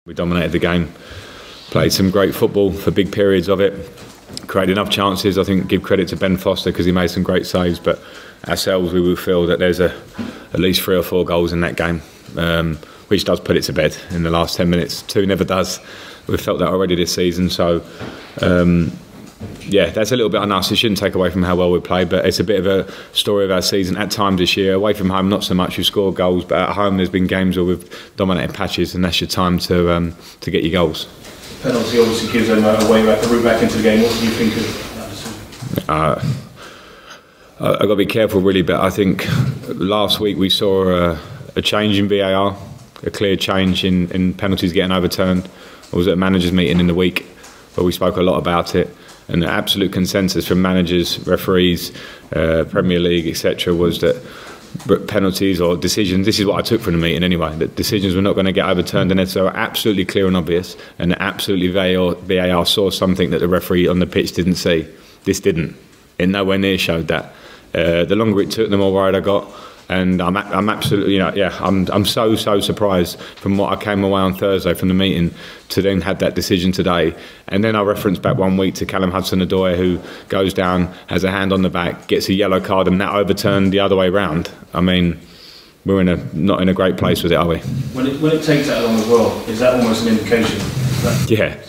We dominated the game, played some great football for big periods of it, created enough chances. I think give credit to Ben Foster because he made some great saves, but ourselves we will feel that there's at least 3 or 4 goals in that game, which does put it to bed in the last 10 minutes. 2 never does. We've felt that already this season, so yeah, that's a little bit on us. It shouldn't take away from how well we played, but it's a bit of a story of our season at times this year. Away from home, not so much. We've scored goals, but at home there's been games where we've dominated patches, and that's your time to get your goals. Penalty obviously gives them a way back, a route back into the game. What do you think of that decision? I've got to be careful really, but I think last week we saw a change in VAR, a clear change in penalties getting overturned. I was at a managers meeting in the week where we spoke a lot about it, and the absolute consensus from managers, referees, Premier League, etc., was that penalties or decisions, this is what I took from the meeting anyway, that decisions were not going to get overturned unless they were absolutely clear and obvious, and absolutely VAR saw something that the referee on the pitch didn't see. This didn't. It nowhere near showed that. The longer it took, the more worried I got. And I'm absolutely, I'm so surprised from what I came away on Thursday from the meeting to then had that decision today. And then I reference back 1 week to Callum Hudson-Odoi, who goes down, has a hand on the back, gets a yellow card, and that overturned the other way round. I mean, we're not in a great place with it, are we? When it takes that long as well, is that almost an indication? Yeah.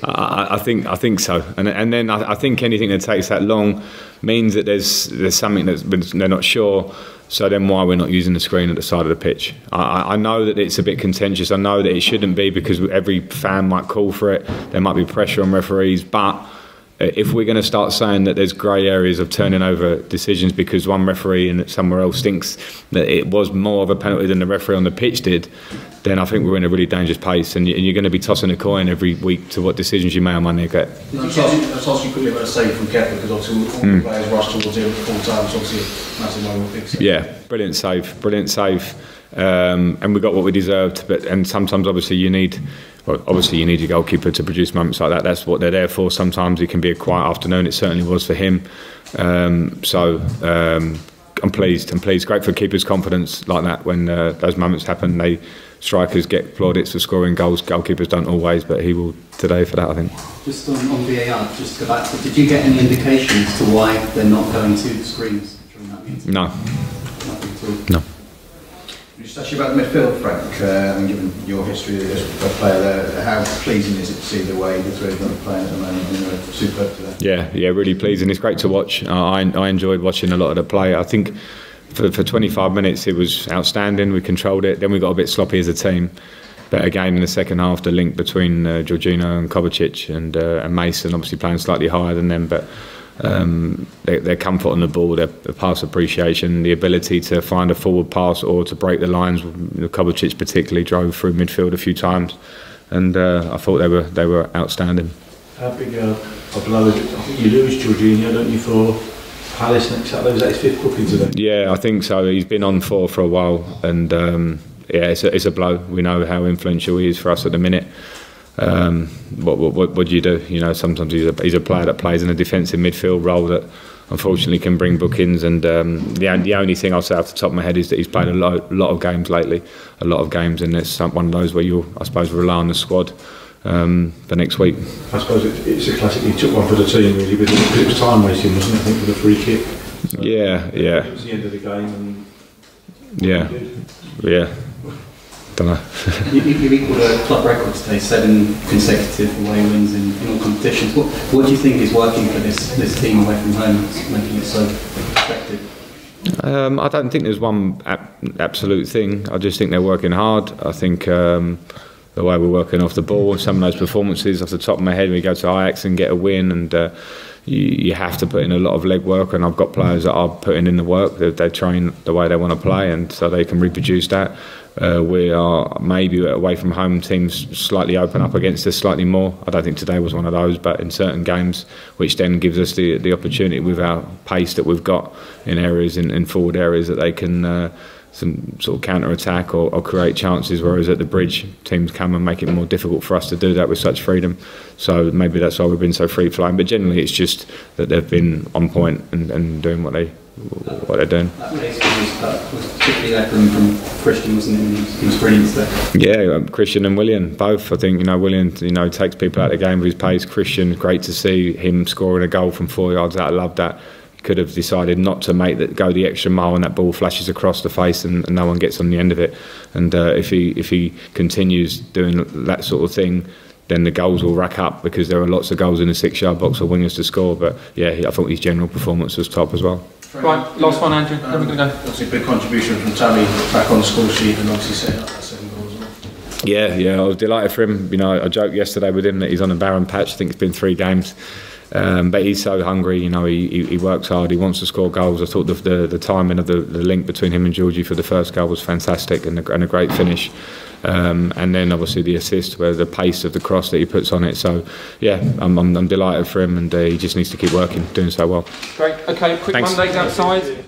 I think so, and then I think anything that takes that long means that there's something that they're not sure. So then why we're not using the screen at the side of the pitch? I know that it's a bit contentious. I know that it shouldn't be because every fan might call for it. There might be pressure on referees, but if we're going to start saying that there's grey areas of turning over decisions because one referee and somewhere else thinks that it was more of a penalty than the referee on the pitch did, then I think we're in a really dangerous place, and you're going to be tossing a coin every week to what decisions you may or may not get. Let's ask you quickly about a save from Kepa, because obviously all the players rushed towards him full time, so obviously a massive moment, big save. Yeah, brilliant save, and we got what we deserved. And sometimes obviously you need your goalkeeper to produce moments like that. That's what they're there for. Sometimes it can be a quiet afternoon. It certainly was for him. I'm pleased. Great for keepers' confidence like that when those moments happen. Strikers get plaudits for scoring goals. Goalkeepers don't always, but he will today for that, I think. Just on VAR, just to go back, did you get any indications to why they're not going to the screens during that meeting? No. Nothing at all? No. Just ask you about the midfield, Frank, and given your history as a player there, how pleasing is it to see the way the 3 of them are playing at the moment? Superb today. Yeah, really pleasing. It's great to watch. I enjoyed watching a lot of the play. I think for 25 minutes it was outstanding. We controlled it. Then we got a bit sloppy as a team. But again, in the second half, the link between Jorginho and Kovacic and Mason, obviously playing slightly higher than them, but their comfort on the ball, their pass appreciation, the ability to find a forward pass or to break the lines. Kovacic particularly drove through midfield a few times, and I thought they were outstanding. How big a blow is it? I think you lose Jorginho, don't you, for Palace next Saturday? Was that his 5th booking today? Yeah, I think so. He's been on for a while, and yeah, it's a blow. We know how influential he is for us at the minute. What do you do? You know, sometimes he's a player that plays in a defensive midfield role that unfortunately can bring bookings. And the only thing I'll say off the top of my head is that he's played a lot of games lately, and it's one of those where I suppose rely on the squad for next week. I suppose it's a classic. He took one for the team really, but it was time wasting, wasn't it? I think, for the free kick. So yeah. It was the end of the game, and yeah. Don't know. You equalled a club record today, 7 consecutive away wins in all competitions. What do you think is working for this team away from home, making it so effective? I don't think there's one absolute thing. I just think they're working hard. I think the way we're working off the ball, some of those performances off the top of my head, we go to Ajax and get a win, and you have to put in a lot of legwork, and I've got players that are putting in the work. They train the way they want to play, and so they can reproduce that. We are maybe away from home teams slightly open up against us slightly more. I don't think today was one of those, but in certain games, which then gives us the opportunity with our pace that we've got in areas, in forward areas, that they can some sort of counter-attack or create chances, whereas at the bridge, teams come and make it more difficult for us to do that with such freedom. So maybe that's why we've been so free-flowing. But generally, it's just that they've been on point and doing what they what they're doing. That was particularly there from Christian, wasn't it? He was brilliant there. Yeah, Christian and Willian both. I think Willian takes people out of the game with his pace. Christian, great to see him scoring a goal from 4 yards out. I love that. He could have decided not to go the extra mile, and that ball flashes across the face, and no one gets on the end of it. And if he continues doing that sort of thing, then the goals will rack up, because there are lots of goals in the 6-yard box for wingers to score. But yeah, I thought his general performance was top as well. Right, last one, Andrew. Then we're going to go. Obviously, a big contribution from Tammy back on the score sheet, and obviously setting up that 7 goals as well. Yeah, I was delighted for him. I joked yesterday with him that he's on a barren patch. I think it's been 3 games. But he's so hungry, he works hard, he wants to score goals. I thought the timing of the link between him and Georgie for the first goal was fantastic, and a great finish. And then obviously the assist, where the pace of the cross that he puts on it. So yeah, I'm delighted for him, and he just needs to keep working, doing so well. Great. Okay, quick Thanks. Mondays outside.